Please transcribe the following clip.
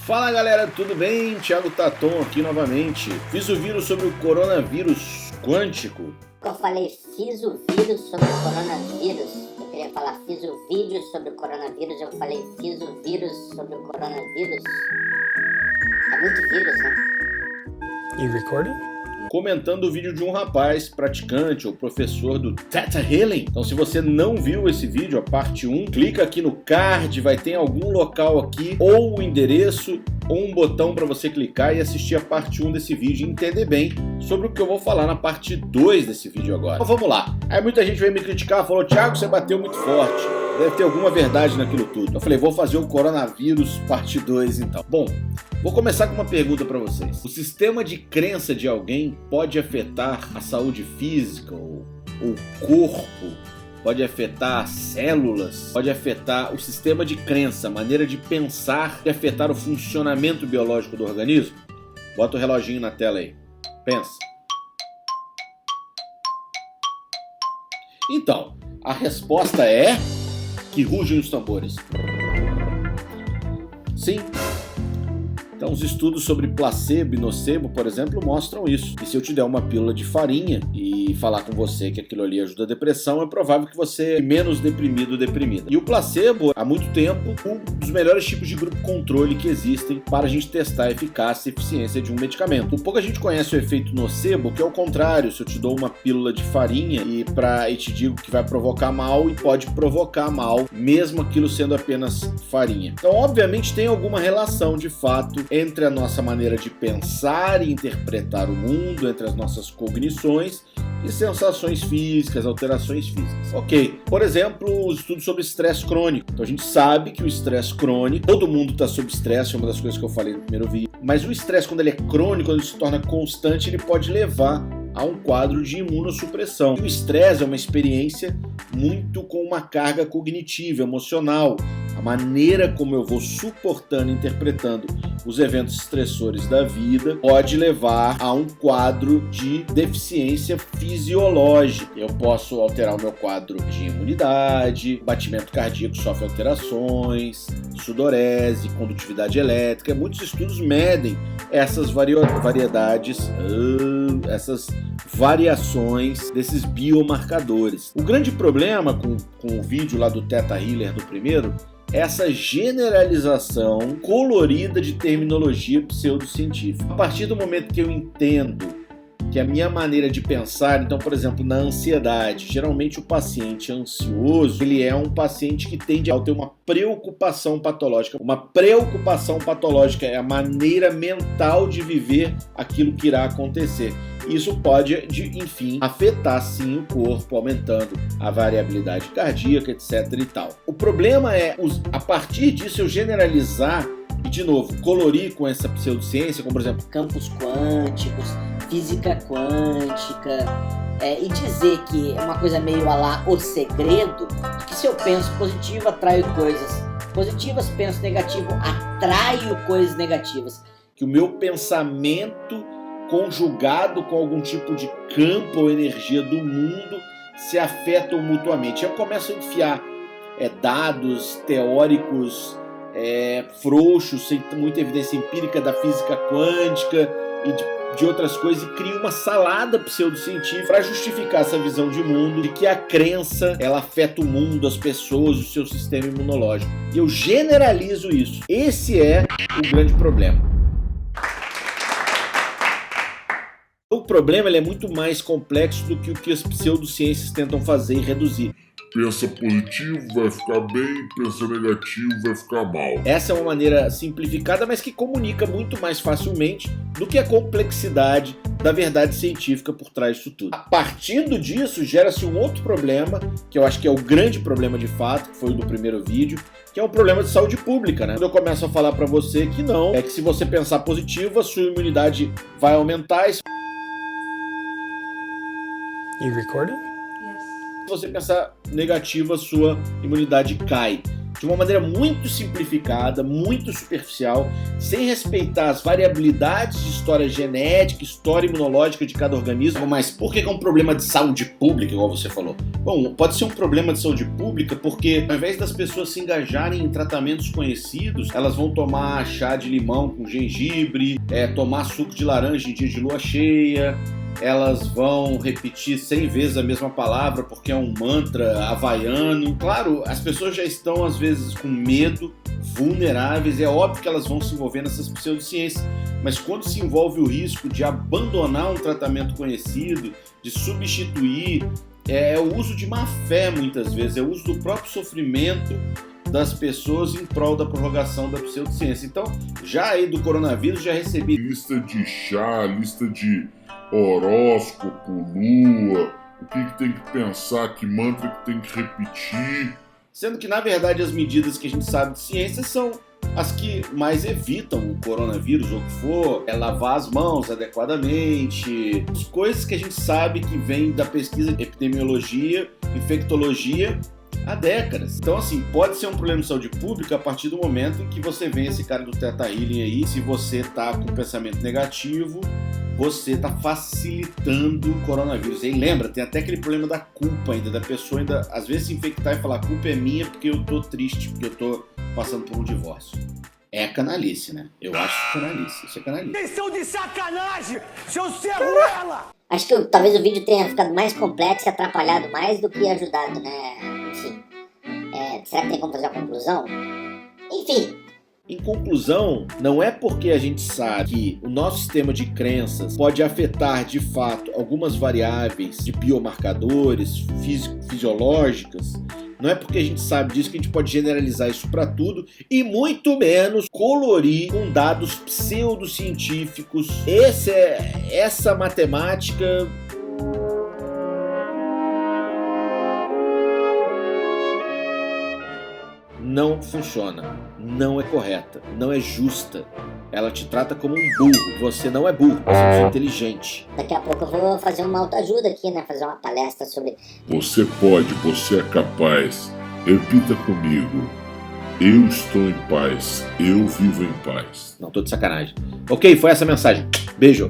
Fala galera, tudo bem? Thiago Taton aqui novamente. Fiz o vídeo sobre o coronavírus quântico. Eu falei, fiz o vídeo sobre o coronavírus. Eu queria falar, fiz o vídeo sobre o coronavírus. Eu falei, fiz o vírus sobre o coronavírus. É muito vírus, né? You recording? Comentando o vídeo de um rapaz praticante ou professor do Theta Healing. Então se você não viu esse vídeo, a parte 1, clica aqui no card, vai ter algum local aqui, ou o endereço, ou um botão para você clicar e assistir a parte 1 desse vídeo e entender bem sobre o que eu vou falar na parte 2 desse vídeo agora. Então vamos lá. Aí muita gente veio me criticar, falou, Thiago, você bateu muito forte. Deve ter alguma verdade naquilo tudo. Eu falei, vou fazer o coronavírus parte 2 então. Bom, vou começar com uma pergunta para vocês. O sistema de crença de alguém pode afetar a saúde física ou o corpo? Pode afetar células? Pode afetar o sistema de crença, a maneira de pensar e afetar o funcionamento biológico do organismo? Bota o reloginho na tela aí. Pensa. Então, a resposta é que rugem os tambores. Sim. Então os estudos sobre placebo e nocebo, por exemplo, mostram isso. E se eu te der uma pílula de farinha e falar com você que aquilo ali ajuda a depressão, é provável que você é menos deprimido ou deprimida. E o placebo, há muito tempo, um dos melhores tipos de grupo controle que existem para a gente testar a eficácia e eficiência de um medicamento. Um pouco a gente conhece o efeito nocebo, que é o contrário. Se eu te dou uma pílula de farinha e te digo que vai provocar mal, e pode provocar mal, mesmo aquilo sendo apenas farinha. Então, obviamente, tem alguma relação, de fato, entre a nossa maneira de pensar e interpretar o mundo, entre as nossas cognições e sensações físicas, alterações físicas. Ok, por exemplo, os estudos sobre estresse crônico. Então a gente sabe que o estresse crônico, todo mundo está sob estresse, é uma das coisas que eu falei no primeiro vídeo, mas o estresse, quando ele é crônico, quando ele se torna constante, ele pode levar a um quadro de imunossupressão. O estresse é uma experiência muito com uma carga cognitiva, emocional. A maneira como eu vou suportando e interpretando os eventos estressores da vida pode levar a um quadro de deficiência fisiológica. Eu posso alterar o meu quadro de imunidade, batimento cardíaco sofre alterações, sudorese, condutividade elétrica. Muitos estudos medem essas variedades, essas variações desses biomarcadores. O grande problema com o vídeo lá do Theta Healer do primeiro, essa generalização colorida de terminologia pseudocientífica. A partir do momento que eu entendo que a minha maneira de pensar, então, por exemplo, na ansiedade, geralmente o paciente ansioso, ele é um paciente que tende a ter uma preocupação patológica. Uma preocupação patológica é a maneira mental de viver aquilo que irá acontecer. Isso pode, enfim, afetar sim o corpo, aumentando a variabilidade cardíaca, etc. e tal. O problema é, a partir disso, eu generalizar e, de novo, colorir com essa pseudociência, como, por exemplo, Campos quânticos, física quântica, e dizer que é uma coisa meio a lá O Segredo, que se eu penso positivo, atraio coisas positivas, penso negativo, atraio coisas negativas. Que o meu pensamento conjugado com algum tipo de campo ou energia do mundo se afetam mutuamente. Eu começo a enfiar dados teóricos frouxos, sem muita evidência empírica da física quântica e de outras coisas, e crio uma salada pseudocientífica para justificar essa visão de mundo, de que a crença ela afeta o mundo, as pessoas, o seu sistema imunológico. E eu generalizo isso. Esse é o grande problema. O problema ele é muito mais complexo do que o que as pseudociências tentam fazer e reduzir. Pensa positivo, vai ficar bem, pensa negativo, vai ficar mal. Essa é uma maneira simplificada, mas que comunica muito mais facilmente do que a complexidade da verdade científica por trás disso tudo. A partir disso, gera-se um outro problema, que eu acho que é o grande problema de fato, que foi o do primeiro vídeo, que é um problema de saúde pública, né? Quando eu começo a falar para você que não, é que se você pensar positivo, a sua imunidade vai aumentar. You recording? Se você pensar negativo, a sua imunidade cai. de uma maneira muito simplificada, muito superficial, sem respeitar as variabilidades de história genética, história imunológica de cada organismo. Mas por que é um problema de saúde pública, igual você falou? Bom, pode ser um problema de saúde pública porque ao invés das pessoas se engajarem em tratamentos conhecidos, elas vão tomar chá de limão com gengibre, tomar suco de laranja em dia de lua cheia, elas vão repetir 100 vezes a mesma palavra porque é um mantra havaiano. Claro, as pessoas já estão às vezes com medo, vulneráveis, é óbvio que elas vão se envolver nessas pseudociências, mas quando se envolve o risco de abandonar um tratamento conhecido, de substituir, é o uso de má fé muitas vezes, é o uso do próprio sofrimento das pessoas em prol da prorrogação da pseudociência. Então, já aí do coronavírus, já recebi Lista de chá, lista de horóscopo, lua, o que tem que pensar, que mantra que tem que repetir. Sendo que, na verdade, as medidas que a gente sabe de ciência são as que mais evitam o coronavírus, ou o que for, lavar as mãos adequadamente, as coisas que a gente sabe que vem da pesquisa de epidemiologia, infectologia, há décadas. Então, assim, pode ser um problema de saúde pública a partir do momento em que você vê esse cara do Theta Healing aí, se você tá com pensamento negativo, você está facilitando o coronavírus. E aí, lembra, tem até aquele problema da culpa ainda, da pessoa ainda às vezes se infectar e falar: a culpa é minha porque eu tô triste, porque eu tô passando por um divórcio. É canalice, né? Eu acho canalice. Isso é canalice. Vocês são de sacanagem, seu serruela! Acho que talvez o vídeo tenha ficado mais complexo e atrapalhado mais do que ajudado, né? Enfim. Será que tem como fazer a conclusão? Enfim. Em conclusão, não é porque a gente sabe que o nosso sistema de crenças pode afetar de fato algumas variáveis de biomarcadores fisiológicas, não é porque a gente sabe disso que a gente pode generalizar isso para tudo e muito menos colorir com dados pseudocientíficos. Essa matemática não funciona, não é correta, não é justa. Ela te trata como um burro. Você não é burro, você é uma pessoa inteligente. Daqui a pouco eu vou fazer uma autoajuda aqui, né? Fazer uma palestra sobre... Você pode, você é capaz. Repita comigo. Eu estou em paz, eu vivo em paz. Não, tô de sacanagem. Ok, foi essa a mensagem. Beijo.